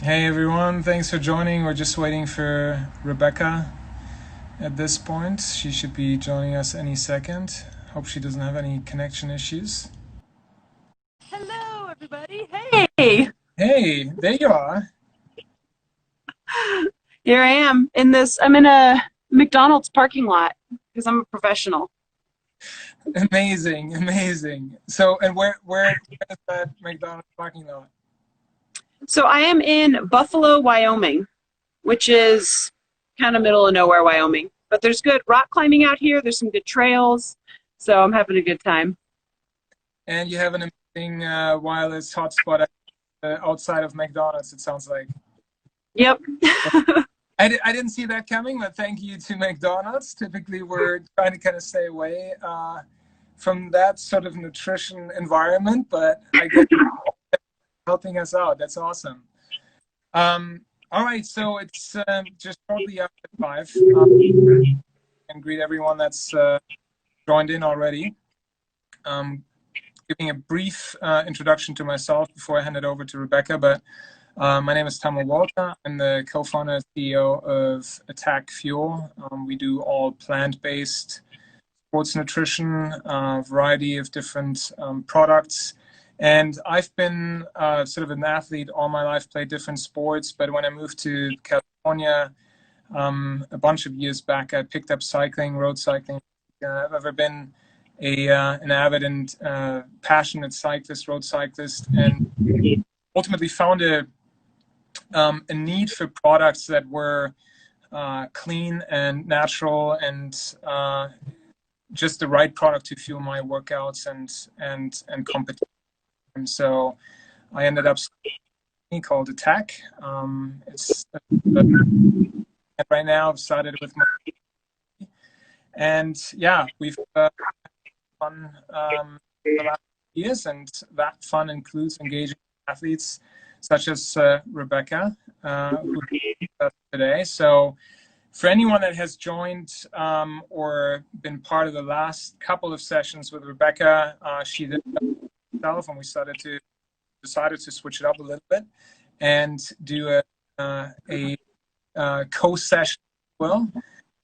Hey everyone, thanks for joining. We're just waiting for Rebecca at this point. She should be joining us any second. Hope she doesn't have any connection issues. Hello, everybody. Hey, Hey, there you are. here I am I'm in a McDonald's parking lot because I'm a professional. Amazing, amazing. So, and where is that McDonald's parking lot? So I am in Buffalo, Wyoming, which is kind of middle of nowhere, Wyoming. But there's good rock climbing out here. There's some good trails. So I'm having a good time. And you have an amazing wireless hotspot outside of McDonald's, it sounds like. Yep. I didn't see that coming, but thank you to McDonald's. Typically, we're trying to kind of stay away from that sort of nutrition environment, but I guess helping us out. That's awesome. All right, so it's just shortly after 5, and greet everyone that's joined in already. Giving a brief introduction to myself before I hand it over to Rebecca, but my name is Tammo Walter. I'm the co-founder and CEO of ATAQ Fuel. We do all plant-based sports nutrition, a variety of different products. And I've been sort of an athlete all my life, played different sports. But when I moved to California a bunch of years back, I picked up cycling, road cycling. I've ever been an avid and passionate cyclist, road cyclist, and ultimately found a need for products that were clean and natural and just the right product to fuel my workouts and competition. And so I ended up called ATAQ. It's right now I've started with my and yeah, we've fun the last years, and that fun includes engaging athletes such as Rebecca, who is us today. So for anyone that has joined or been part of the last couple of sessions with Rebecca, she did herself, and we decided to switch it up a little bit and do a co-session as well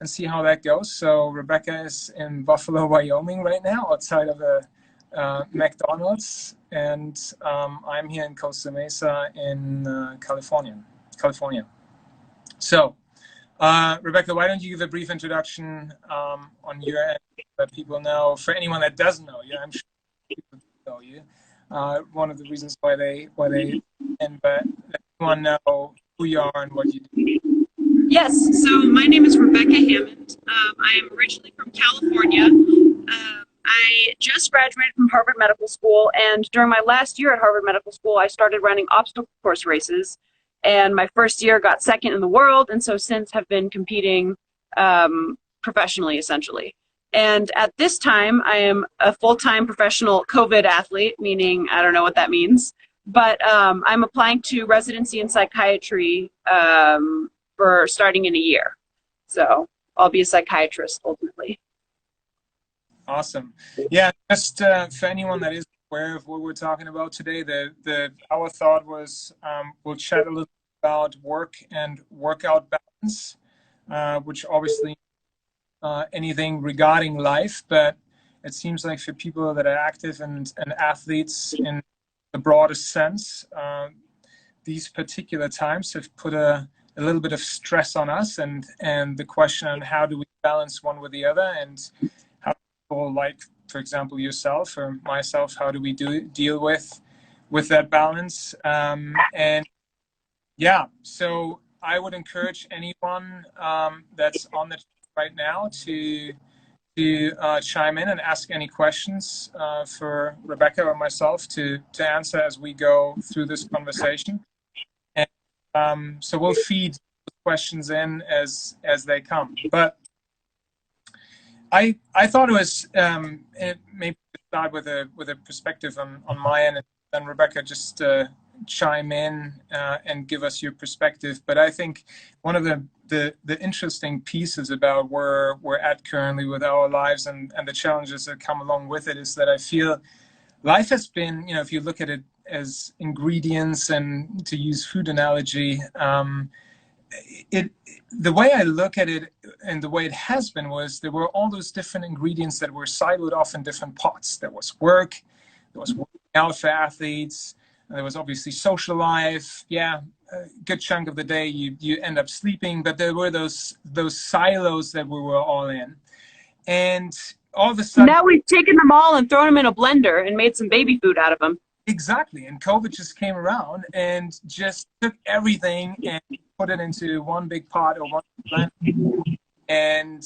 and see how that goes. So Rebecca is in Buffalo, Wyoming right now, outside of a McDonald's, and I'm here in Costa Mesa in California. So, Rebecca, why don't you give a brief introduction on your end, that people know? For anyone that doesn't know you, I'm sure people know you. One of the reasons why they and but let everyone know who you are and what you do. Yes, so my name is Rebecca Hammond. I am originally from California. I just graduated from Harvard Medical School, and during my last year at Harvard Medical School, I started running obstacle course races. And my first year got second in the world, and so since have been competing professionally, essentially. And at this time, I am a full-time professional COVID athlete, meaning I don't know what that means, but I'm applying to residency in psychiatry for starting in a year. So I'll be a psychiatrist ultimately. Awesome. Yeah, just for anyone that is aware of what we're talking about today, our thought was we'll chat a little bit about work and workout balance, which obviously anything regarding life, but it seems like for people that are active and athletes in the broadest sense, these particular times have put a little bit of stress on us, and the question on how do we balance one with the other, and how people like, for example, yourself or myself, how do we deal with that balance? And yeah, so I would encourage anyone that's on the chat right now to chime in and ask any questions for Rebecca or myself to answer as we go through this conversation. So we'll feed questions in as they come. But I thought it was maybe start with a perspective on my end, and then Rebecca just chime in and give us your perspective. But I think one of the interesting pieces about where we're at currently with our lives and the challenges that come along with it is that I feel life has been, if you look at it as ingredients, and to use food analogy, the way I look at it and the way it has been was there were all those different ingredients that were siloed off in different pots. There was work, there was working out for athletes, there was obviously social life. Yeah, a good chunk of the day you end up sleeping, but there were those silos that we were all in. And all of a sudden, now we've taken them all and thrown them in a blender and made some baby food out of them. Exactly. And COVID just came around and just took everything and put it into one big pot or one blender. And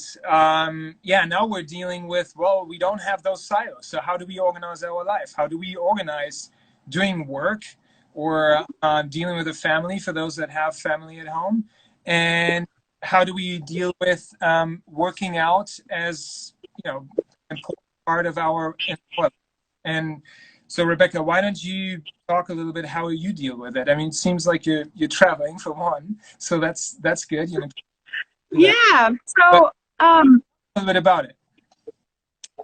yeah, now we're dealing with, well, we don't have those silos. So how do we organize our life? How do we organize doing work or dealing with a family for those that have family at home? And how do we deal with working out as, you know, an important part of our employment? And so, Rebecca, why don't you talk a little bit how you deal with it? I mean, it seems like you're traveling for one, so that's good. You know. Yeah. So a little bit about it.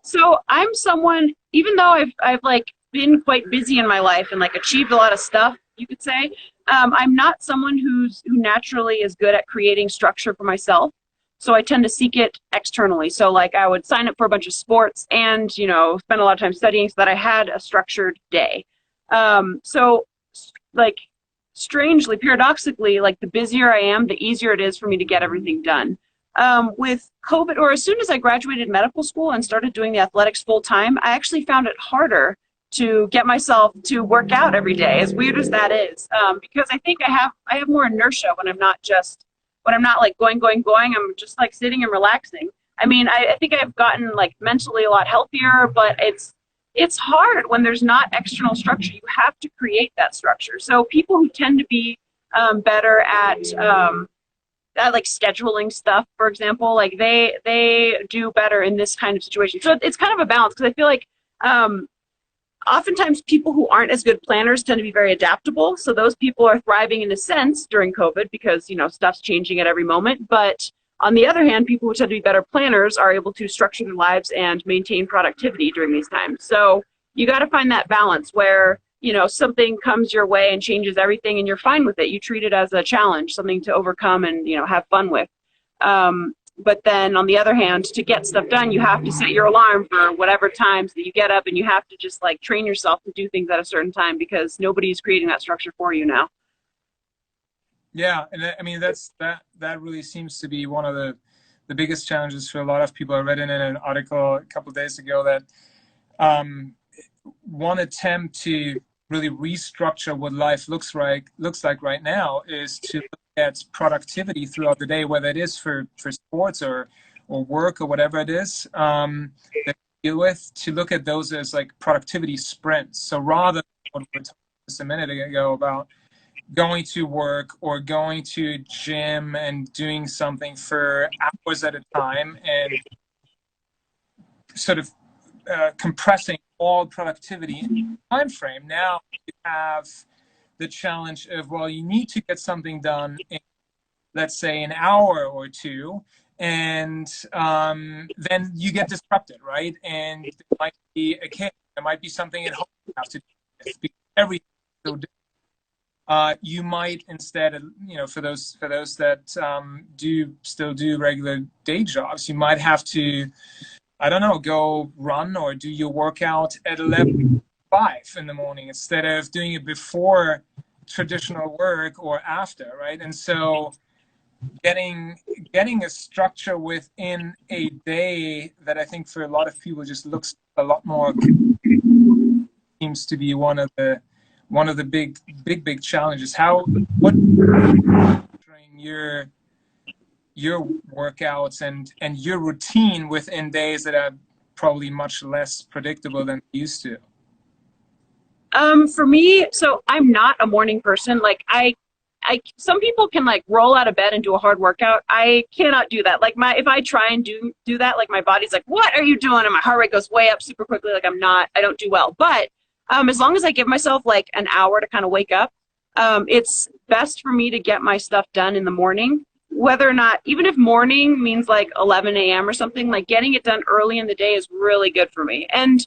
So I'm someone, even though I've like been quite busy in my life and like achieved a lot of stuff, you could say, I'm not someone who naturally is good at creating structure for myself. So I tend to seek it externally. So like I would sign up for a bunch of sports and, you know, spend a lot of time studying so that I had a structured day. So like strangely, paradoxically, like the busier I am, the easier it is for me to get everything done. With COVID, or as soon as I graduated medical school and started doing the athletics full time, I actually found it harder to get myself to work out every day, as weird as that is, because I think I have more inertia when I'm not like going, I'm just like sitting and relaxing. I mean, I think I've gotten like mentally a lot healthier, but it's hard when there's not external structure. You have to create that structure. So people who tend to be better at like scheduling stuff, for example, like they do better in this kind of situation. So it's kind of a balance, because I feel like oftentimes people who aren't as good planners tend to be very adaptable. So those people are thriving in a sense during COVID because, you know, stuff's changing at every moment. But on the other hand, people who tend to be better planners are able to structure their lives and maintain productivity during these times. So you got to find that balance where, you know, something comes your way and changes everything and you're fine with it. You treat it as a challenge, something to overcome and, you know, have fun with. But then on the other hand, to get stuff done, you have to set your alarm for whatever times that you get up, and you have to just like train yourself to do things at a certain time because nobody's creating that structure for you now. Yeah, and I mean that really seems to be one of the biggest challenges for a lot of people. I read in an article a couple of days ago that one attempt to really restructure what life looks like right now is to look at productivity throughout the day, whether it is for sports or work or whatever it is that you deal with, to look at those as like productivity sprints. So rather than what we were talking just a minute ago about going to work or going to gym and doing something for hours at a time and sort of compressing all productivity in a time frame, now you have the challenge of, well, you need to get something done in, let's say, an hour or two, and then you get disrupted, right? And there might be a kid, there might be something at home you have to do with, because everything is so different. You might instead, you know, for those that still do regular day jobs, you might have to, I don't know, go run or do your workout at 11:05 in the morning instead of doing it before traditional work or after, right? And so getting a structure within a day that I think for a lot of people just looks a lot more, seems to be one of the big challenges. What your workouts and your routine within days that are probably much less predictable than used to? For me, so I'm not a morning person. Like some people can like roll out of bed and do a hard workout. I cannot do that. Like if I try and do that, like my body's like, what are you doing? And my heart rate goes way up super quickly. Like I don't do well. But as long as I give myself like an hour to kind of wake up, it's best for me to get my stuff done in the morning. Whether or not, even if morning means like 11 a.m. or something, like getting it done early in the day is really good for me. And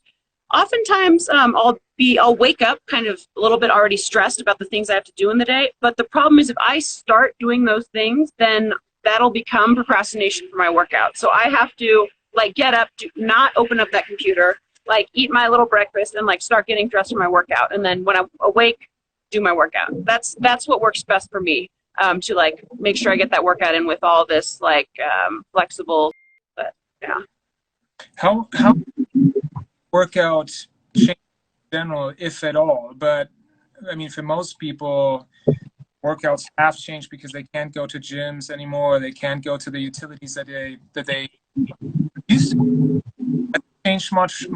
oftentimes I'll I'll wake up kind of a little bit already stressed about the things I have to do in the day. But the problem is if I start doing those things, then that'll become procrastination for my workout. So I have to like get up, do not open up that computer, like eat my little breakfast and like start getting dressed for my workout. And then when I'm awake, do my workout. That's what works best for me, to like make sure I get that workout in with all this like flexible, but yeah. How workout change in general, if at all? But I mean, for most people, workouts have changed because they can't go to gyms anymore. They can't go to the utilities that they used to. Has it changed much,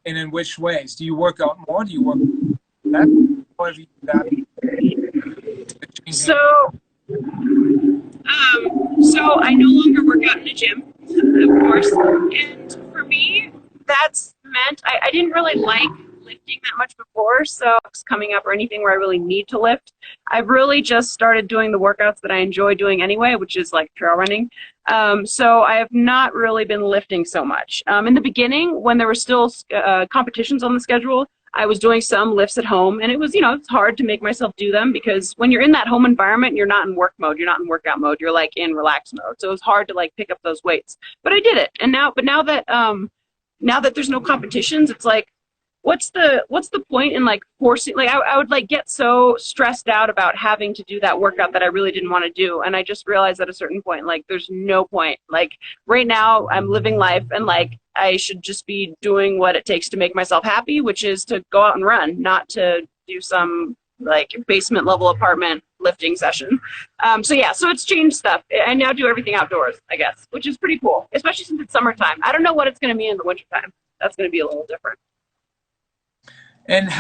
and in which ways? Do you work out more? Do you work that? Or have you that? So I no longer work out in a gym, of course. And for me, that's meant I didn't really like lifting that much before, so it's coming up or anything where I really need to lift. I've really just started doing the workouts that I enjoy doing anyway, which is like trail running. So I have not really been lifting so much. In the beginning, when there were still competitions on the schedule, I was doing some lifts at home, and it was, it's hard to make myself do them because when you're in that home environment, you're not in work mode, you're not in workout mode, you're like in relax mode. So it was hard to like pick up those weights, but I did it. And now that there's no competitions, it's like, what's the point in like forcing, like I would like get so stressed out about having to do that workout that I really didn't want to do. And I just realized at a certain point, like there's no point. Like right now I'm living life and like I should just be doing what it takes to make myself happy, which is to go out and run, not to do some like basement level apartment lifting session. So it's changed stuff. I now do everything outdoors, I guess, which is pretty cool, especially since it's summertime. I don't know what it's going to be in the wintertime. That's going to be a little different. And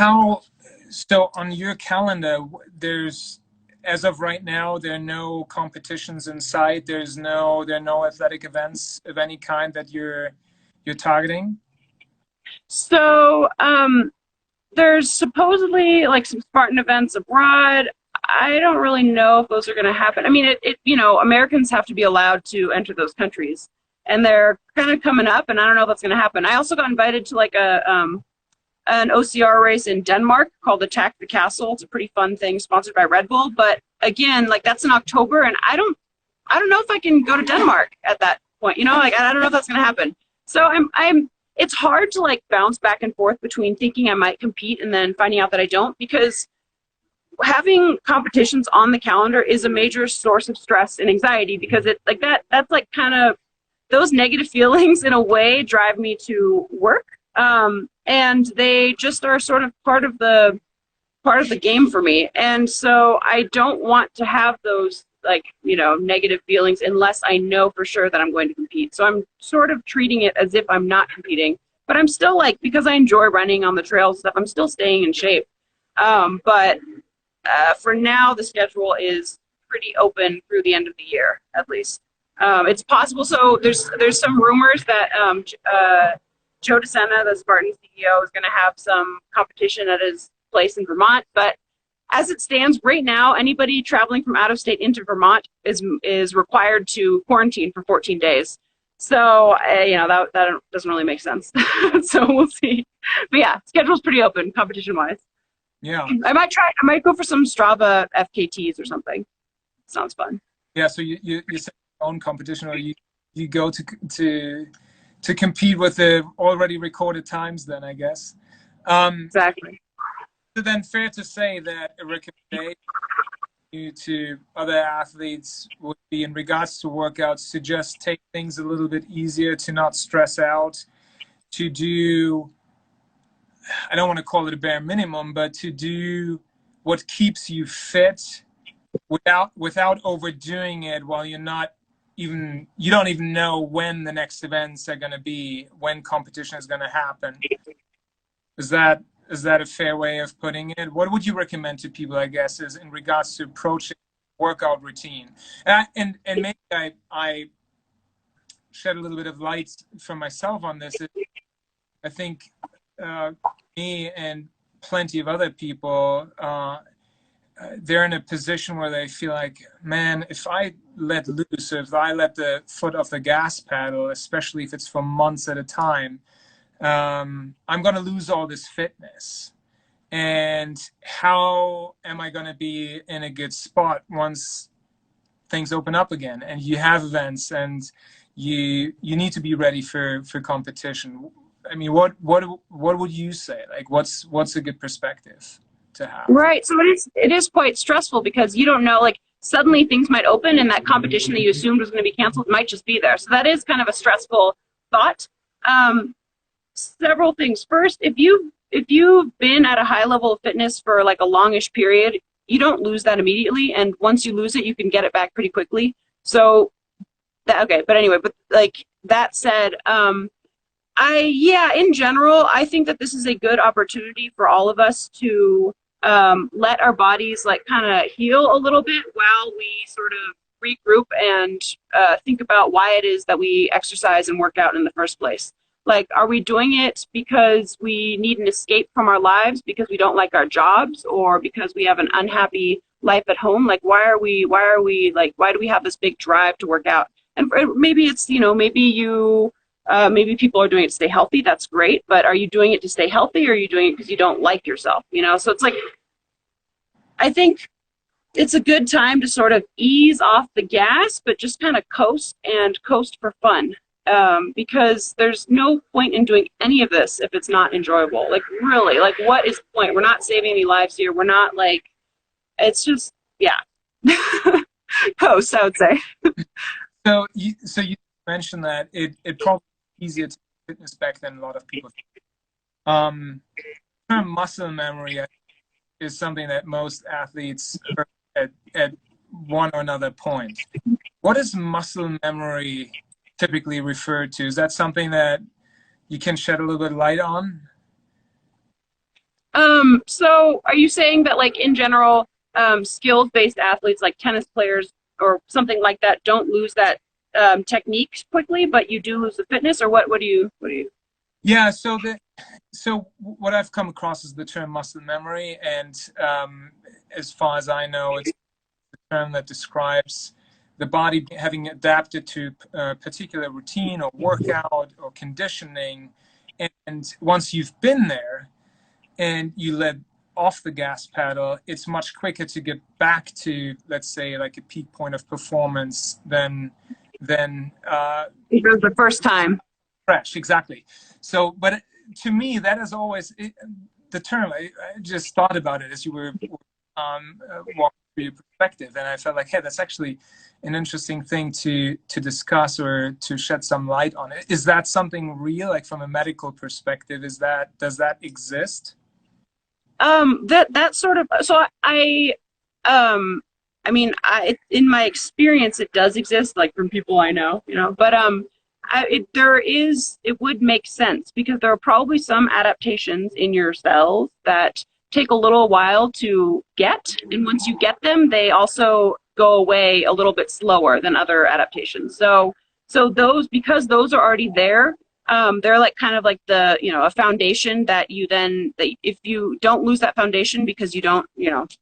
so on your calendar, there's, as of right now, there are no competitions in sight. There are no athletic events of any kind that you're targeting? So there's supposedly like some Spartan events abroad. I don't really know if those are going to happen. I mean, Americans have to be allowed to enter those countries, and they're kind of coming up, and I don't know if that's going to happen. I also got invited to like an OCR race in Denmark called ATAQ the Castle. It's a pretty fun thing sponsored by Red Bull. But again, like that's in October, and I don't know if I can go to Denmark at that point. Like I don't know if that's going to happen. So it's hard to like bounce back and forth between thinking I might compete and then finding out that I don't, because having competitions on the calendar is a major source of stress and anxiety, because it's like that's like kind of those negative feelings in a way drive me to work. And they just are sort of part of the game for me. And so I don't want to have those like, negative feelings unless I know for sure that I'm going to compete. So I'm sort of treating it as if I'm not competing, but I'm still like, because I enjoy running on the trails stuff, I'm still staying in shape. But for now, the schedule is pretty open through the end of the year, at least. It's possible. So there's some rumors that Joe DeSena, the Spartan CEO, is going to have some competition at his place in Vermont. But as it stands right now, anybody traveling from out of state into Vermont is required to quarantine for 14 days. So, that doesn't really make sense. So we'll see. But yeah, schedule's pretty open competition-wise. Yeah. I might go for some Strava FKTs or something. Sounds fun. Yeah, so you set your own competition, or you go to compete with the already recorded times then, I guess. Exactly. So then fair to say that a recommendation to other athletes would be, in regards to workouts, to just take things a little bit easier, to not stress out, to do, I don't want to call it a bare minimum, but to do what keeps you fit without overdoing it, while you don't even know when the next events are going to be, when competition is going to happen. Is that a fair way of putting it? What would you recommend to people, I guess, is in regards to approaching workout routine? And maybe I shed a little bit of light from myself on this. I think me and plenty of other people, they're in a position where they feel like, man, if I let loose, or if I let the foot off the gas pedal, especially if it's for months at a time, I'm going to lose all this fitness. And how am I going to be in a good spot once things open up again and you have events and you need to be ready for competition? I mean, what would you say? Like, what's a good perspective to have? Right. So it is quite stressful because you don't know, like suddenly things might open and that competition that you assumed was going to be canceled might just be there. So that is kind of a stressful thought. Several things. First, if you've been at a high level of fitness for like a longish period, you don't lose that immediately, and once you lose it, you can get it back pretty quickly. So that, okay, but anyway, but like that said, in general, I think that this is a good opportunity for all of us to let our bodies like kind of heal a little bit while we sort of regroup and think about why it is that we exercise and work out in the first place. Like, are we doing it because we need an escape from our lives, because we don't like our jobs, or because we have an unhappy life at home? Like, why do we have this big drive to work out? And maybe it's, maybe people are doing it to stay healthy. That's great. But are you doing it to stay healthy, or are you doing it because you don't like yourself? So it's like, I think it's a good time to sort of ease off the gas, but just kind of coast for fun. Because there's no point in doing any of this if it's not enjoyable. Like, really, like, what is the point? We're not saving any lives here. We're not like, it's just, yeah. Coast, I would say. So you mentioned that it probably was easier to do fitness back than a lot of people think. Muscle memory is something that most athletes are at one or another point. What is muscle memory typically referred to? Is that something that you can shed a little bit of light on? So are you saying that, like, in general, skills-based athletes like tennis players or something like that don't lose that technique quickly, but you do lose the fitness, or what do you? Yeah, so what I've come across is the term muscle memory, and as far as I know, it's a term that describes the body having adapted to a particular routine or workout or conditioning. And once you've been there and you let off the gas pedal, it's much quicker to get back to, let's say, like a peak point of performance than the first time. Fresh, exactly. So, but to me, that is always the term. I just thought about it as you were walking through your perspective, and I felt like, hey, that's actually an interesting thing to discuss or to shed some light on. It. Is that something real, like from a medical perspective? Does that exist? That sort of, so I mean, in my experience, it does exist, like from people I know, but it would make sense because there are probably some adaptations in your cells that take a little while to get, and once you get them, they also go away a little bit slower than other adaptations. So those, because those are already there, they're like kind of like the, a foundation that if you don't lose that foundation because you don't,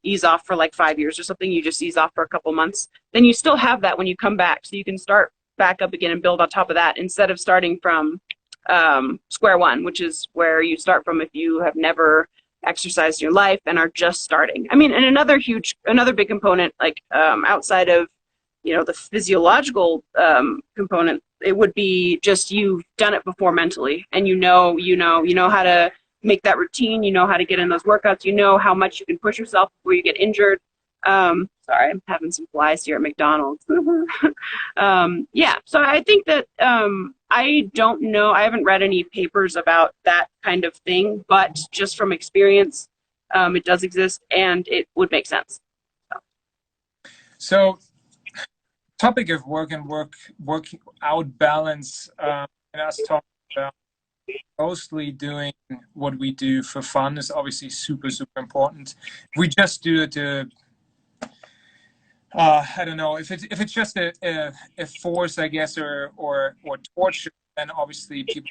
ease off for like 5 years or something, you just ease off for a couple months, then you still have that when you come back. So you can start back up again and build on top of that instead of starting from square one, which is where you start from if you have never exercised in your life and are just starting. I mean, and another big component, like outside of, the physiological component, it would be just you've done it before mentally, and you know how to make that routine, you know how to get in those workouts, you know how much you can push yourself before you get injured. Sorry, I'm having some flies here at McDonald's. Yeah, so I think that I don't know, I haven't read any papers about that kind of thing, but just from experience, it does exist and it would make sense. So topic of work out balance, and us talking about mostly doing what we do for fun is obviously super, super important. If we just do it to I don't know, if it's just a force, I guess, or torture, then obviously people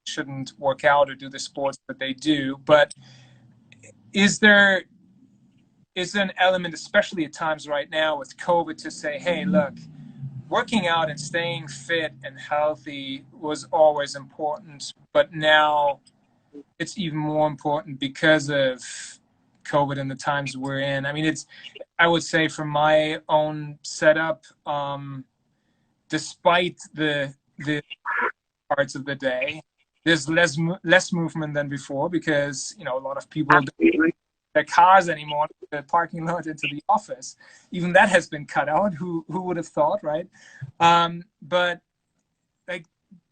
shouldn't work out or do the sports that they do. But is there an element, especially at times right now with COVID, to say, hey, look, working out and staying fit and healthy was always important, but now it's even more important because of COVID and the times we're in. I mean, I would say from my own setup, despite the parts of the day, there's less movement than before because, you know, a lot of people don't take their cars anymore, the parking lot into the office. Even that has been cut out. Who would have thought, right? But like,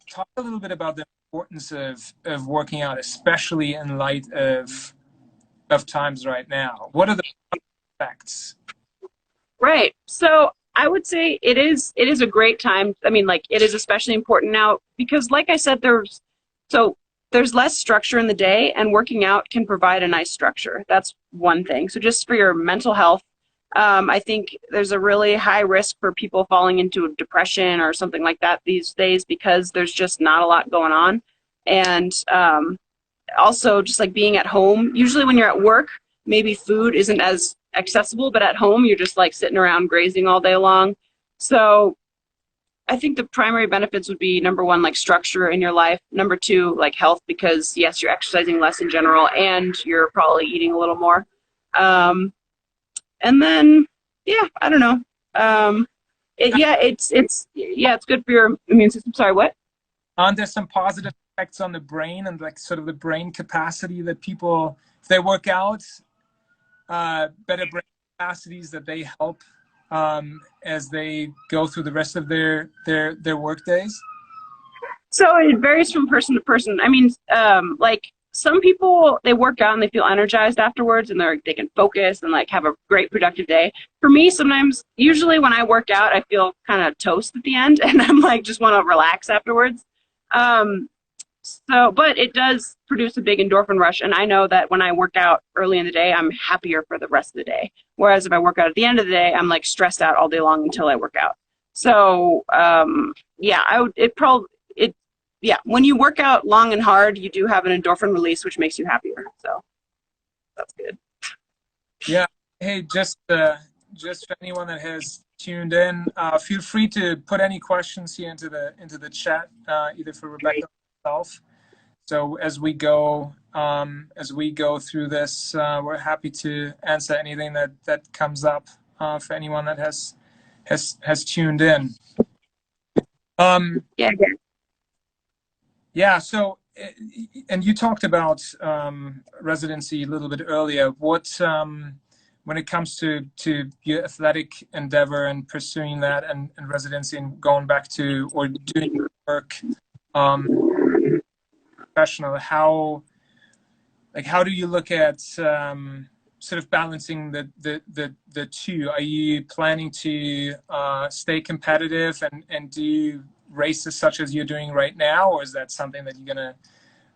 talk a little bit about the importance of working out, especially in light of times right now. What are the effects? Right. So I would say it is a great time. I mean, like, it is especially important now because, like I said, there's less structure in the day, and working out can provide a nice structure. That's one thing. So just for your mental health, I think there's a really high risk for people falling into depression or something like that these days because there's just not a lot going on. And also just like being at home, usually when you're at work, maybe food isn't as accessible, but at home you're just like sitting around grazing all day long. So I think the primary benefits would be, number one, like structure in your life. Number two, like health, because yes, you're exercising less in general and you're probably eating a little more. And then, yeah, I don't know. It's good for your immune system. Sorry, what? Aren't there some positive effects on the brain and like sort of the brain capacity that people, if they work out, better brain capacities that they help as they go through the rest of their work days? So it varies from person to person. I mean, like some people, they work out and they feel energized afterwards and they can focus and like have a great productive day. For me, sometimes, usually when I work out, I feel kind of toast at the end and I'm like, just want to relax afterwards. But it does produce a big endorphin rush. And I know that when I work out early in the day, I'm happier for the rest of the day. Whereas if I work out at the end of the day, I'm like stressed out all day long until I work out. So, when you work out long and hard, you do have an endorphin release, which makes you happier. So that's good. Yeah. Hey, just for anyone that has tuned in, feel free to put any questions here into the chat, either for Rebecca or myself. So as we go through this, we're happy to answer anything that comes up for anyone that has tuned in. Yeah. So, and you talked about residency a little bit earlier. What when it comes to your athletic endeavor and pursuing that and residency and going back to or doing your work professional, how do you look at sort of balancing the two? Are you planning to stay competitive and do races such as you're doing right now, or is that something that you're going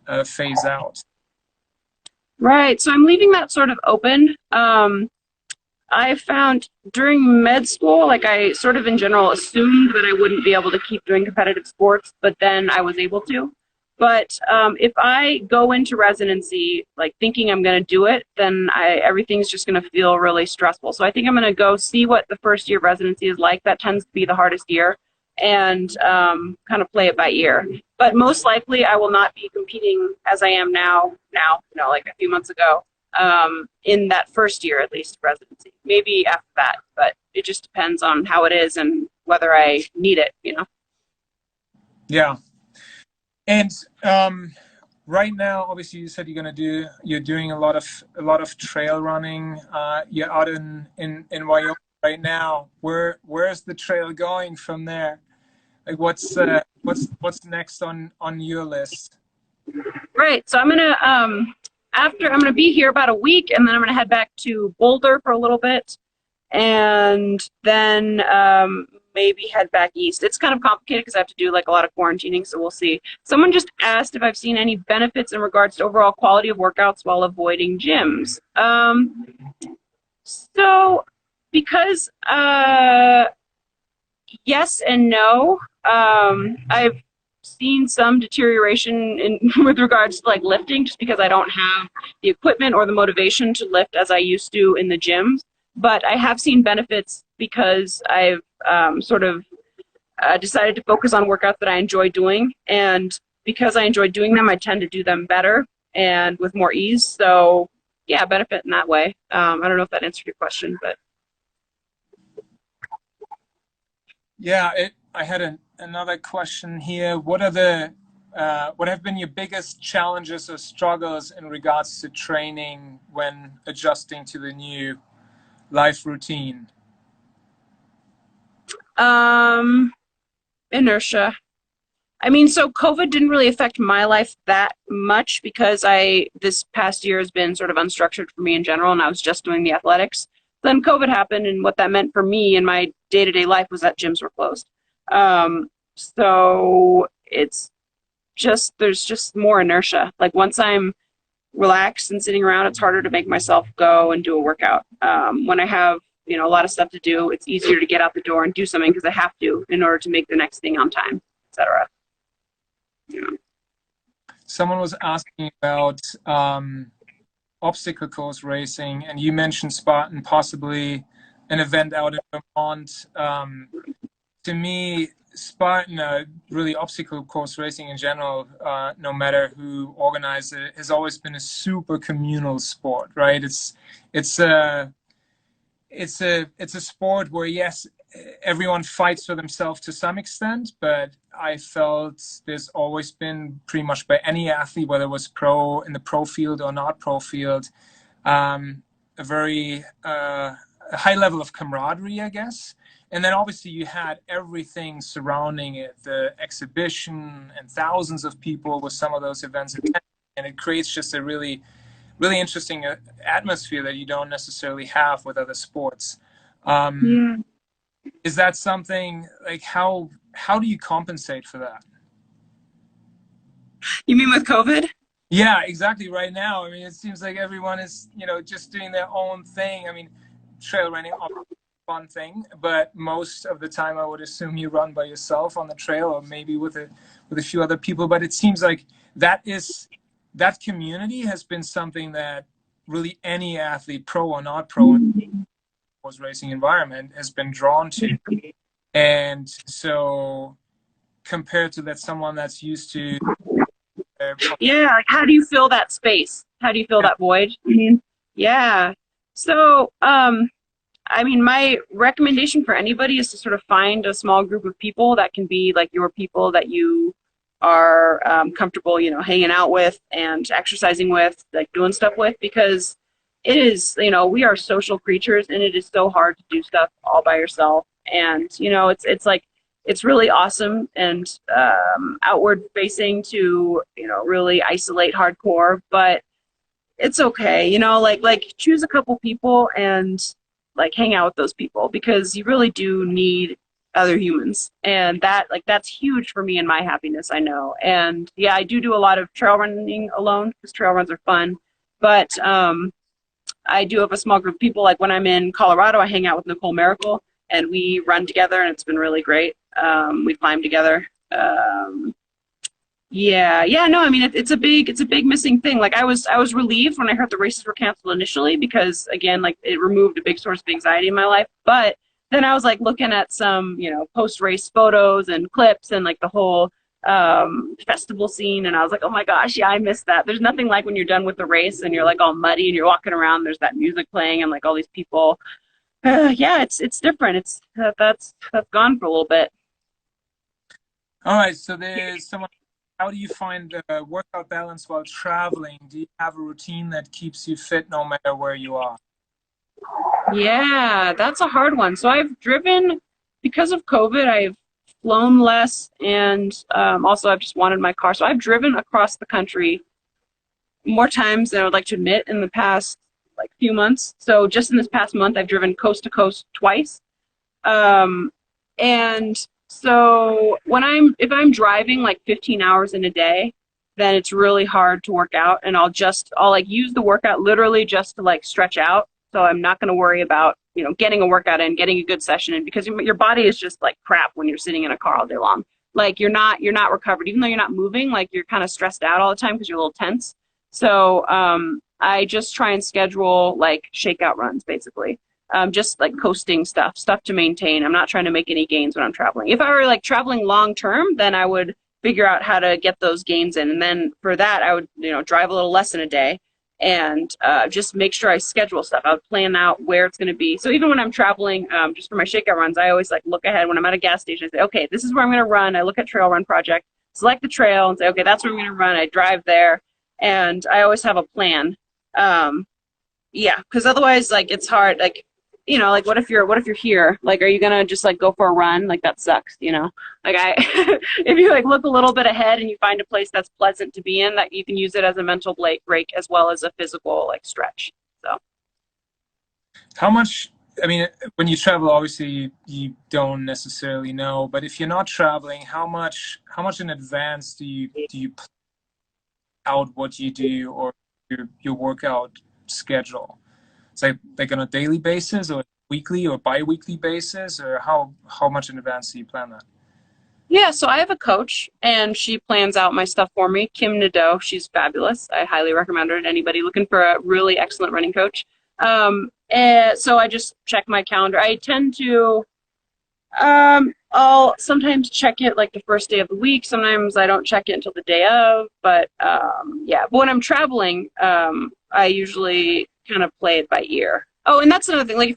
to phase out? Right. So I'm leaving that sort of open. I found during med school, like I sort of in general assumed that I wouldn't be able to keep doing competitive sports, but then I was able to. But if I go into residency like thinking I'm going to do it, then everything's just going to feel really stressful. So I think I'm going to go see what the first year of residency is like. That tends to be the hardest year, and kind of play it by ear. But most likely I will not be competing as I am now, like a few months ago, in that first year, at least, of residency. Maybe after that, but it just depends on how it is and whether I need it, Yeah. And right now, obviously, you said you're doing a lot of trail running. You're out in Wyoming right now. Where's the trail going from there? Like what's next on your list? Right. So I'm gonna be here about a week, and then I'm gonna head back to Boulder for a little bit, and then maybe head back east. It's kind of complicated because I have to do like a lot of quarantining, so we'll see. Someone just asked if I've seen any benefits in regards to overall quality of workouts while avoiding gyms. So because yes and no. I've seen some deterioration with regards to like lifting, just because I don't have the equipment or the motivation to lift as I used to in the gyms. But I have seen benefits because I've sort of decided to focus on workouts that I enjoy doing. And because I enjoy doing them, I tend to do them better and with more ease. So yeah, benefit in that way. I don't know if that answered your question, but. Yeah, I had another question here. What have been your biggest challenges or struggles in regards to training when adjusting to the new life routine? Inertia. I mean, so COVID didn't really affect my life that much because this past year has been sort of unstructured for me in general, and I was just doing the athletics. Then COVID happened, and what that meant for me in my day-to-day life was that gyms were closed. So there's just more inertia. Like once I'm relaxed and sitting around, it's harder to make myself go and do a workout. When I have, a lot of stuff to do, it's easier to get out the door and do something because I have to in order to make the next thing on time, etc. Yeah. Someone was asking about obstacle course racing, and you mentioned Spartan, possibly an event out in Vermont. To me, Spartan, really obstacle course racing in general, no matter who organized it, has always been a super communal sport, right? It's a sport where, yes, everyone fights for themselves to some extent, but I felt there's always been, pretty much by any athlete, whether it was in the pro field or not pro field, a very a high level of camaraderie, I guess. And then obviously you had everything surrounding it, the exhibition and thousands of people with some of those events attending, and it creates just a really, really interesting atmosphere that you don't necessarily have with other sports. Yeah. Is that something, like, how do you compensate for that? You mean with COVID? Yeah, exactly. Right now, I mean, it seems like everyone is, just doing their own thing. I mean, trail running, fun thing, but most of the time I would assume you run by yourself on the trail, or maybe with a few other people. But it seems like that community has been something that really any athlete, pro or not pro, was racing environment has been drawn to. And so compared to that, someone that's used to yeah, like how do you fill that space? How do you fill that void? Yeah. So I mean, my recommendation for anybody is to sort of find a small group of people that can be like your people that you are comfortable, hanging out with and exercising with, like doing stuff with, because it is, we are social creatures, and it is so hard to do stuff all by yourself. And, it's like, it's really awesome and outward facing to, really isolate hardcore, but it's okay, like choose a couple people and like hang out with those people, because you really do need other humans, and that's huge for me and my happiness, I know. And yeah, I do a lot of trail running alone because trail runs are fun, but I do have a small group of people. Like when I'm in Colorado, I hang out with Nicole Miracle and we run together, and it's been really great. We climb together. No, I mean, it's a big missing thing. Like I was relieved when I heard the races were canceled initially, because again, like it removed a big source of anxiety in my life. But then I was like looking at some, post-race photos and clips and like the whole festival scene, and I was like, oh my gosh, yeah, I missed that. There's nothing like when you're done with the race and you're like all muddy and you're walking around, there's that music playing and like all these people. It's different. That's gone for a little bit. All right, so there's someone. How do you find a workout balance while traveling? Do you have a routine that keeps you fit no matter where you are? Yeah, that's a hard one. So I've driven, because of COVID, I've flown less, and also I've just wanted my car. So I've driven across the country more times than I would like to admit in the past like few months. So just in this past month, I've driven coast to coast twice. And so if I'm driving like 15 hours in a day, then it's really hard to work out, and I'll like use the workout literally just to like stretch out. So I'm not going to worry about, getting a workout in, getting a good session in, because your body is just like crap when you're sitting in a car all day long. Like you're not recovered, even though you're not moving, like you're kind of stressed out all the time because you're a little tense. So I just try and schedule like shakeout runs basically. just like coasting stuff to maintain. I'm not trying to make any gains when I'm traveling. If I were like traveling long term, then I would figure out how to get those gains in. And then for that, I would, drive a little less in a day and just make sure I schedule stuff. I would plan out where it's going to be. So even when I'm traveling, just for my shakeout runs, I always like look ahead when I'm at a gas station. I say, okay, this is where I'm going to run. I look at Trail Run Project, select the trail and say, okay, that's where I'm going to run. I drive there and I always have a plan. Yeah, because otherwise, like, it's hard. Like, like, what if you're here? Like, are you gonna just like go for a run? Like, that sucks, Like, if you like look a little bit ahead and you find a place that's pleasant to be in, that you can use it as a mental break as well as a physical like stretch. So, how much? I mean, when you travel, obviously you don't necessarily know. But if you're not traveling, how much in advance do you plan out what you do or your workout schedule? It's like on a daily basis or weekly or bi-weekly basis, or how much in advance do you plan that? Yeah, so I have a coach and she plans out my stuff for me. Kim Nadeau, she's fabulous. I highly recommend her to anybody looking for a really excellent running coach. And so I just check my calendar. I tend to I'll sometimes check it like the first day of the week. Sometimes I don't check it until the day of, but yeah. But when I'm traveling, I usually kind of play it by ear. Oh, and that's another thing. Like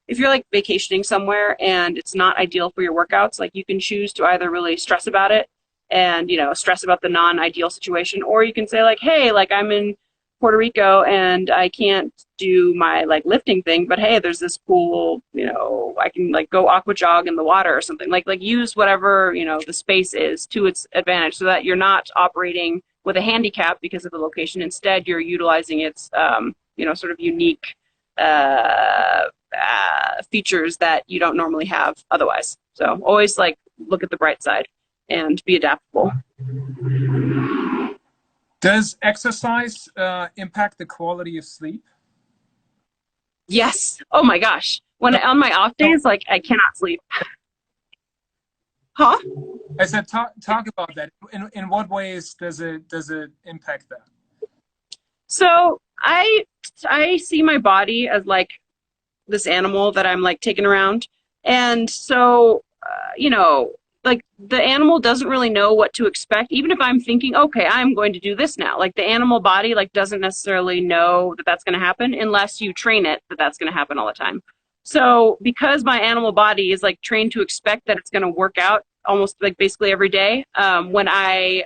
if you're like vacationing somewhere and it's not ideal for your workouts, like you can choose to either really stress about it and, stress about the non-ideal situation, or you can say like, hey, like I'm in Puerto Rico and I can't do my like lifting thing, but hey, there's this cool, I can like go aqua jog in the water or something. Like use whatever, the space is to its advantage so that you're not operating with a handicap because of the location. Instead, you're utilizing its, sort of unique features that you don't normally have otherwise. So always like look at the bright side and be adaptable. Does exercise impact the quality of sleep? Yes. Oh my gosh. On my off days, like I cannot sleep. Huh? I said talk about that. In what ways does it impact that? So I see my body as like this animal that I'm like taking around, and so like the animal doesn't really know what to expect. Even if I'm thinking, okay, I'm going to do this now, like the animal body like doesn't necessarily know that that's going to happen unless you train it that that's going to happen all the time. So because my animal body is like trained to expect that it's going to work out almost like basically every day, when I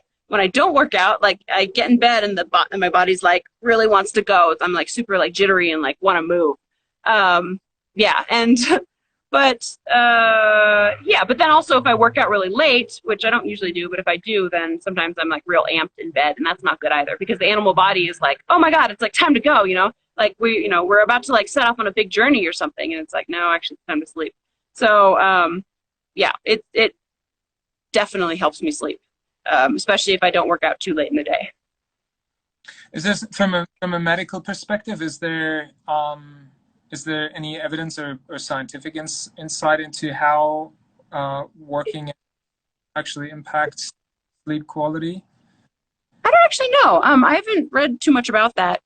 don't work out, like I get in bed and my body's like really wants to go. I'm like super like jittery and like want to move. Yeah, and but then also if I work out really late, which I don't usually do, but if I do, then sometimes I'm like real amped in bed, and that's not good either because the animal body is like, oh my God, it's like time to go, like we're about to like set off on a big journey or something, and it's like, no, actually it's time to sleep. So yeah, it definitely helps me sleep, especially if I don't work out too late in the day. Is this from a medical perspective? Is there any evidence or scientific insight into how working actually impacts sleep quality? I don't actually know. I haven't read too much about that.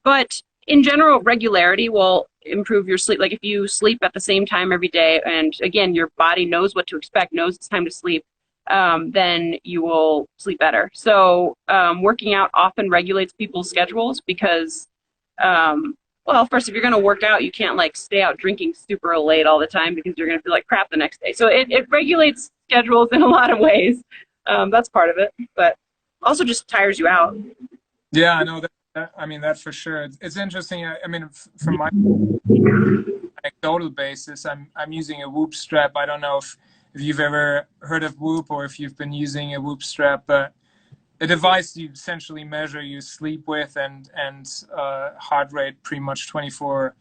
But in general, regularity will improve your sleep. Like if you sleep at the same time every day, and again, your body knows what to expect, knows it's time to sleep, then you will sleep better. So working out often regulates people's schedules because well, first, if you're going to work out, you can't like stay out drinking super late all the time because you're going to feel like crap the next day. So it regulates schedules in a lot of ways. That's part of it, but also just tires you out. Yeah, I know that. I mean, that for sure. It's interesting. I mean, from my anecdotal basis, I'm using a Whoop strap. I don't know if you've ever heard of Whoop or if you've been using a Whoop strap, but a device you essentially measure your sleep with and heart rate pretty much 24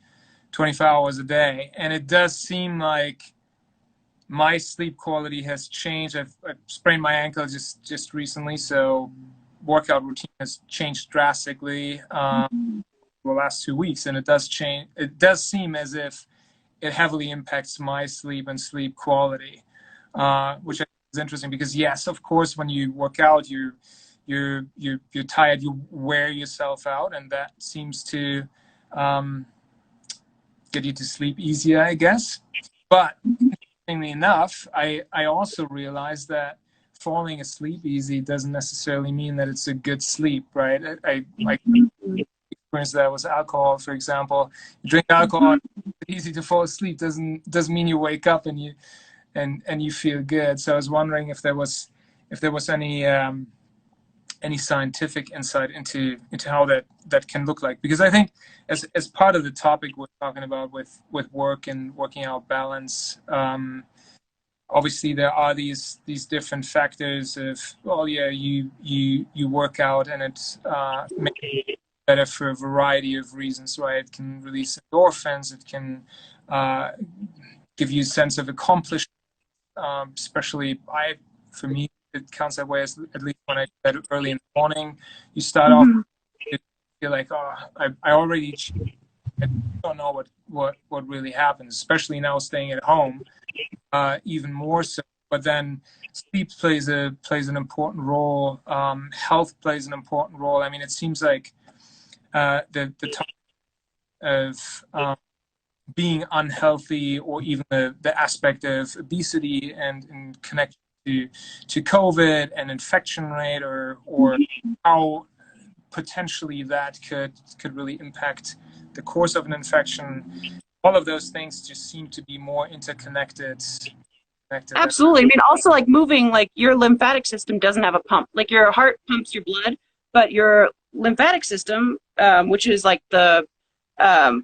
hours a day. And it does seem like my sleep quality has changed. I've sprained my ankle just recently, so workout routine has changed drastically the last 2 weeks, and it does change. It does seem as if it heavily impacts my sleep and sleep quality, which is interesting because yes, of course, when you work out, you're tired, you wear yourself out, and that seems to get you to sleep easier, I guess. But interestingly enough, I also realized that falling asleep easy doesn't necessarily mean that it's a good sleep, right? I experience that with alcohol, for example. You drink alcohol, it's easy to fall asleep. Doesn't mean you wake up and you feel good. So I was wondering if there was any scientific insight into how that can look like, because I think as part of the topic we're talking about with work and working out balance, obviously there are these different factors of, well, yeah, you work out and it's better for a variety of reasons, right? It can release endorphins, it can give you a sense of accomplishment, especially for me, it counts that way, as at least when I get early in the morning. You start off, you feel like, oh, I already achieved. I don't know what really happens, especially now staying at home, even more so. But then sleep plays an important role. Health plays an important role. I mean, it seems like the topic of being unhealthy, or even the aspect of obesity and connection to COVID and infection rate, or how potentially that could really impact the course of an infection. All of those things just seem to be more interconnected. Absolutely. I mean, also like moving, like your lymphatic system doesn't have a pump. Like your heart pumps your blood, but your lymphatic system, which is like the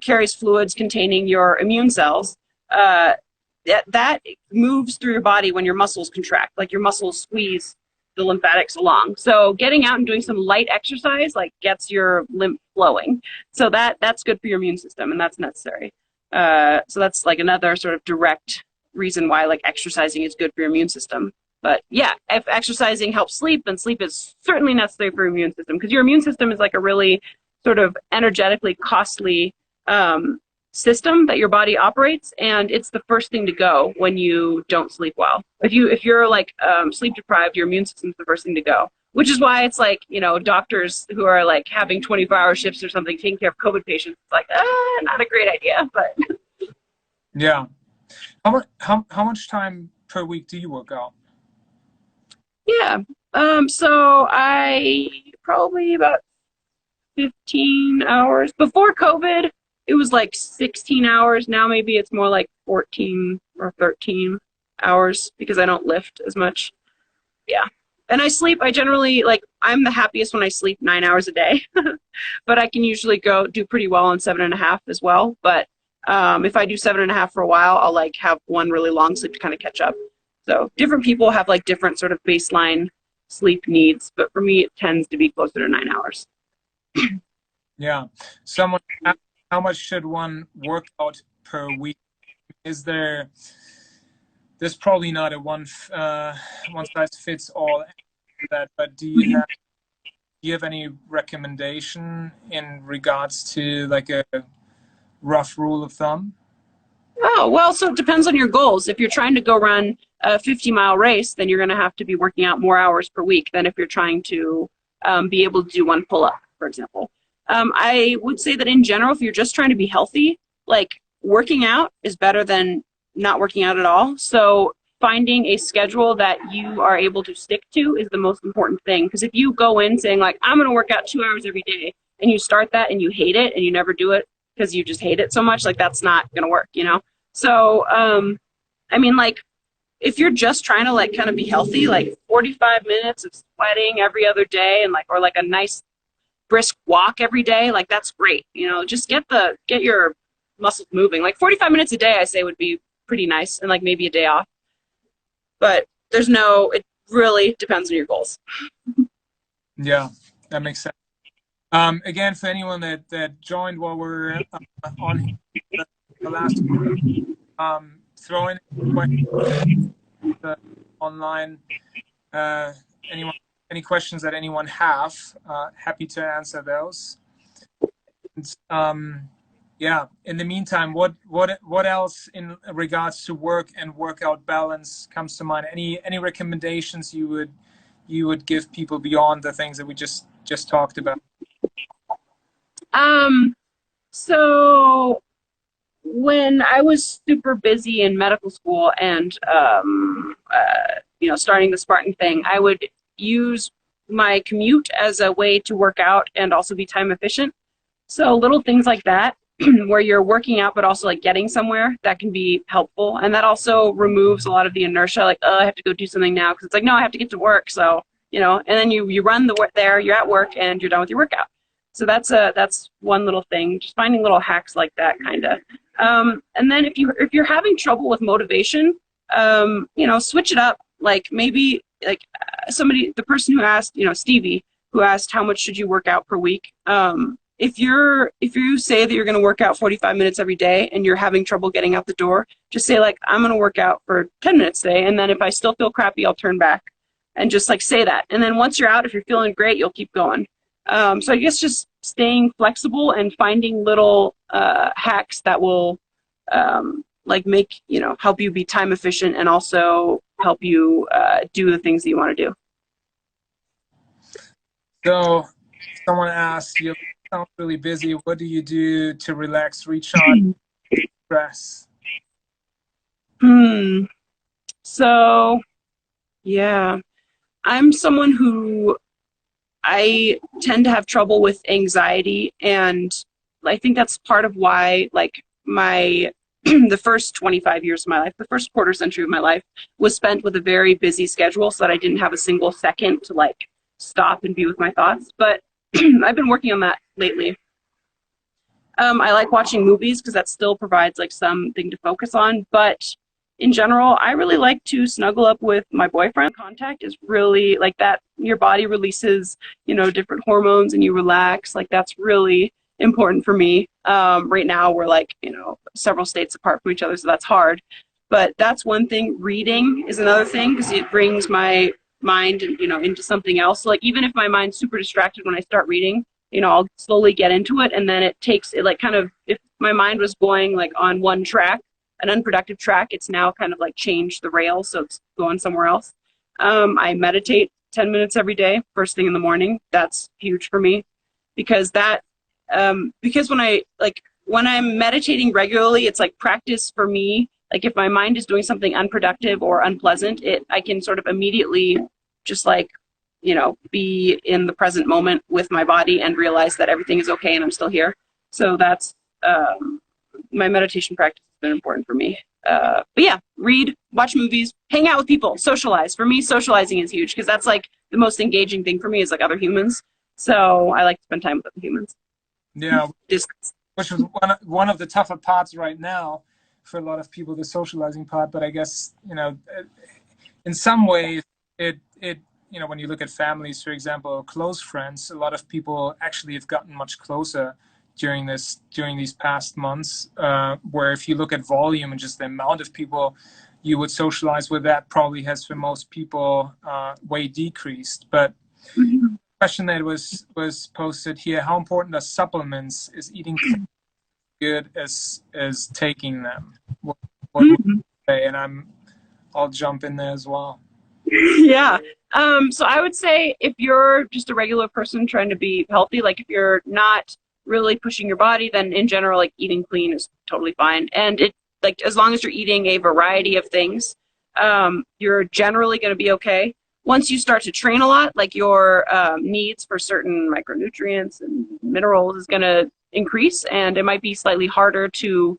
carries fluids containing your immune cells, that moves through your body when your muscles contract, like your muscles squeeze the lymphatics along. So getting out and doing some light exercise like gets your lymph flowing. So that's good for your immune system, and that's necessary. So that's like another sort of direct reason why like exercising is good for your immune system. But yeah, if exercising helps sleep, then sleep is certainly necessary for your immune system, because your immune system is like a really sort of energetically costly system that your body operates, and it's the first thing to go when you don't sleep well. If you're like sleep deprived, your immune system's the first thing to go, which is why it's like, you know, doctors who are like having 24-hour shifts or something taking care of COVID patients, it's like not a great idea. But yeah, how much time per week do you work out? Yeah, so I probably about 15 hours. Before COVID, it was like 16 hours. Now maybe it's more like 14 or 13 hours because I don't lift as much. Yeah. And I generally, like, I'm the happiest when I sleep 9 hours a day. But I can usually do pretty well on 7.5 as well. But if I do 7.5 for a while, I'll like have one really long sleep to kind of catch up. So different people have like different sort of baseline sleep needs, but for me, it tends to be closer to 9 hours. Yeah. How much should one work out per week? Is there's probably not a one size fits all that, but do you have any recommendation in regards to like a rough rule of thumb? Oh, well, so it depends on your goals. If you're trying to go run a 50-mile race, then you're going to have to be working out more hours per week than if you're trying to be able to do one pull-up, for example. I would say that in general, if you're just trying to be healthy, like working out is better than not working out at all. So finding a schedule that you are able to stick to is the most important thing. Because if you go in saying like, I'm going to work out 2 hours every day, and you start that and you hate it and you never do it because you just hate it so much, like that's not going to work, you know? So, I mean, like, if you're just trying to like kind of be healthy, like 45 minutes of sweating every other day and like, or like a nice brisk walk every day, like that's great. You know, just get your muscles moving. Like 45 minutes a day, I say would be pretty nice, and like maybe a day off. But it really depends on your goals. Yeah, that makes sense. Again, for anyone that joined while we're on the last, throw in questions online. Any questions that anyone have, happy to answer those. And, yeah. In the meantime, what else in regards to work and workout balance comes to mind? Any recommendations you would give people beyond the things that we just talked about? So when I was super busy in medical school and starting the Spartan thing, I would use my commute as a way to work out and also be time efficient. So little things like that, where you're working out but also like getting somewhere, that can be helpful, and that also removes a lot of the inertia. Like, oh, I have to go do something now, because it's like, no, I have to get to work. So and then you run the work there, you're at work, and you're done with your workout. So that's one little thing. Just finding little hacks like that, kind of. And then if you're having trouble with motivation, switch it up. Like maybe like the person who asked, Stevie, who asked how much should you work out per week. If you say that you're going to work out 45 minutes every day and you're having trouble getting out the door, just say like, I'm going to work out for 10 minutes today, and then if I still feel crappy, I'll turn back, and just like say that. And then once you're out, if you're feeling great, you'll keep going. So I guess just staying flexible and finding little hacks that will help you be time efficient and also help you do the things that you want to do. So someone asked, you sound really busy. What do you do to relax, recharge, stress? So, yeah, I'm someone who I tend to have trouble with anxiety, and I think that's part of why, like, the first 25 years of my life, the first quarter century of my life was spent with a very busy schedule, so that I didn't have a single second to like stop and be with my thoughts. But I've been working on that lately. I like watching movies because that still provides like something to focus on, but in general, I really like to snuggle up with my boyfriend. Contact is really like that. Your body releases, different hormones and you relax. Like that's really important for me. Right now we're like, several states apart from each other, so that's hard. But that's one thing. Reading is another thing because it brings my mind, into something else. So like even if my mind's super distracted when I start reading, I'll slowly get into it, and then it takes it like kind of, if my mind was going like on one track, an unproductive track, it's now kind of like changed the rail, so it's going somewhere else. I meditate 10 minutes every day, first thing in the morning. That's huge for me because when I'm meditating regularly, it's like practice for me. Like if my mind is doing something unproductive or unpleasant, I can sort of immediately just like, be in the present moment with my body and realize that everything is okay and I'm still here. So that's my meditation practice has been important for me. But yeah, read, watch movies, hang out with people, socialize. For me, socializing is huge because that's like the most engaging thing for me is like other humans. So I like to spend time with other humans. Yeah, which was one of the tougher parts right now for a lot of people, the socializing part. But I guess, in some ways, it when you look at families, for example, or close friends, a lot of people actually have gotten much closer during these past months, where if you look at volume and just the amount of people you would socialize with, that probably has for most people way decreased. But the question that was posted here, how important are supplements? Is eating good as taking them? What would you say? And I'll jump in there as well. Yeah. So I would say if you're just a regular person trying to be healthy, like if you're not really pushing your body, then in general, like eating clean is totally fine. And it like as long as you're eating a variety of things, you're generally going to be okay. Once you start to train a lot, like your needs for certain micronutrients and minerals is going to increase, and it might be slightly harder to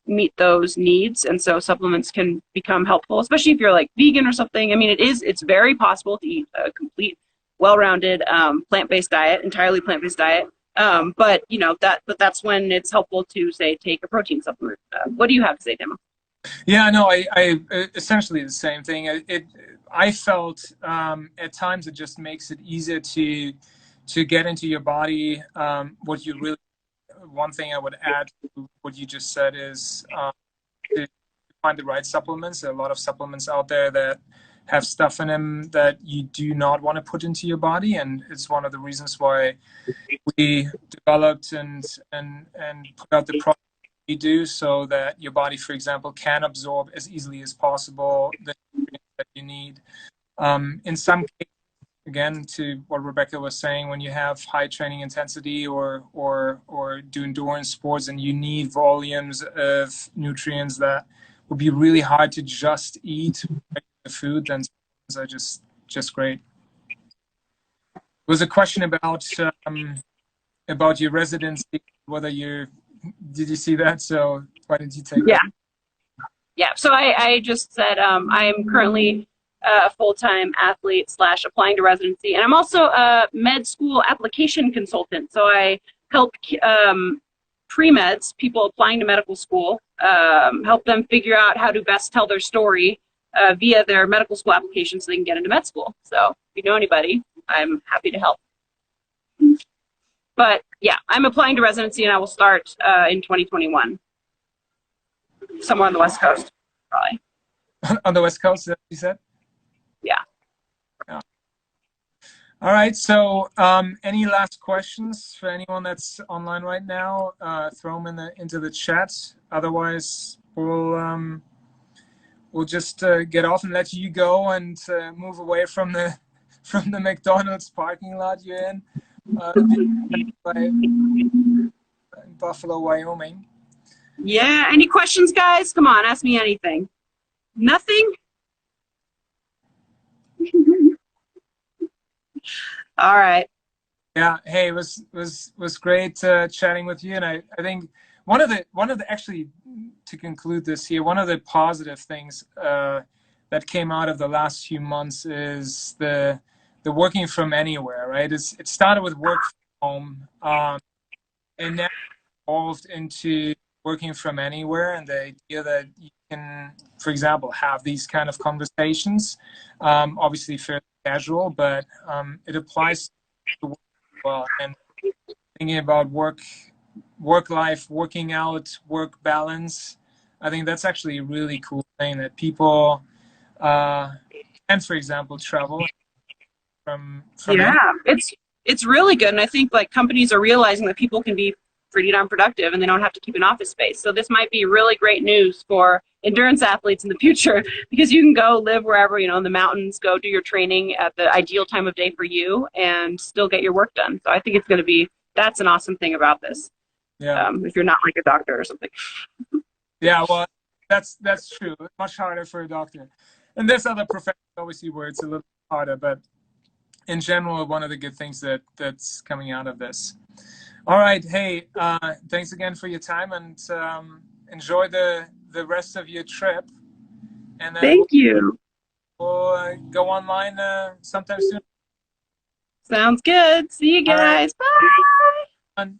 meet those needs, and so supplements can become helpful, especially if you're like vegan or something. I mean, it's very possible to eat a complete, well-rounded plant-based diet, entirely plant-based diet. But that's when it's helpful to say take a protein supplement. What do you have to say, Tammo? Yeah, no, I essentially the same thing. I felt at times it just makes it easier to get into your body. What you really, one thing I would add to what you just said is to find the right supplements. There are a lot of supplements out there that have stuff in them that you do not want to put into your body, and it's one of the reasons why we developed and put out the product we do, so that your body, for example, can absorb as easily as possible the nutrients that you need. In some cases, again, to what Rebecca was saying, when you have high training intensity or do endurance sports and you need volumes of nutrients that would be really hard to just eat the food, then supplements are just great. There was a question about your residency, whether did you see that? So why didn't you take that? Yeah, so I just said I'm currently a full-time athlete / applying to residency, and I'm also a med school application consultant. So I help pre-meds, people applying to medical school, help them figure out how to best tell their story via their medical school application so they can get into med school. So if you know anybody, I'm happy to help. But yeah, I'm applying to residency, and I will start in 2021. Somewhere on the West Coast, probably. On the West Coast, you said? Yeah. All right. So, any last questions for anyone that's online right now? Throw them into the chat. Otherwise, we'll just get off and let you go and move away from the McDonald's parking lot you're in Buffalo, Wyoming. Yeah. Any questions, guys? Come on, ask me anything. Nothing? All right. Yeah. Hey, it was great chatting with you, and I think one of the actually, to conclude this here, one of the positive things that came out of the last few months is the working from anywhere, right? It started with work from home, and now evolved into working from anywhere, and the idea that you can, for example, have these kind of conversations, obviously fairly casual, but it applies to work as well. And thinking about work life, working out, work balance, I think that's actually a really cool thing that people can, for example, travel from yeah, it's really good, and I think like companies are realizing that people can be pretty darn productive and they don't have to keep an office space. So this might be really great news for endurance athletes in the future, because you can go live wherever, in the mountains, go do your training at the ideal time of day for you and still get your work done. So I think that's an awesome thing about this. Yeah. If you're not like a doctor or something. Yeah, well, that's true. It's much harder for a doctor. And there's other professions, obviously, where it's a little harder, but in general, one of the good things that's coming out of this. All right. Hey, thanks again for your time, and enjoy the rest of your trip. And then Thank you. We'll go online sometime soon. Sounds good. See you guys. Right. Bye.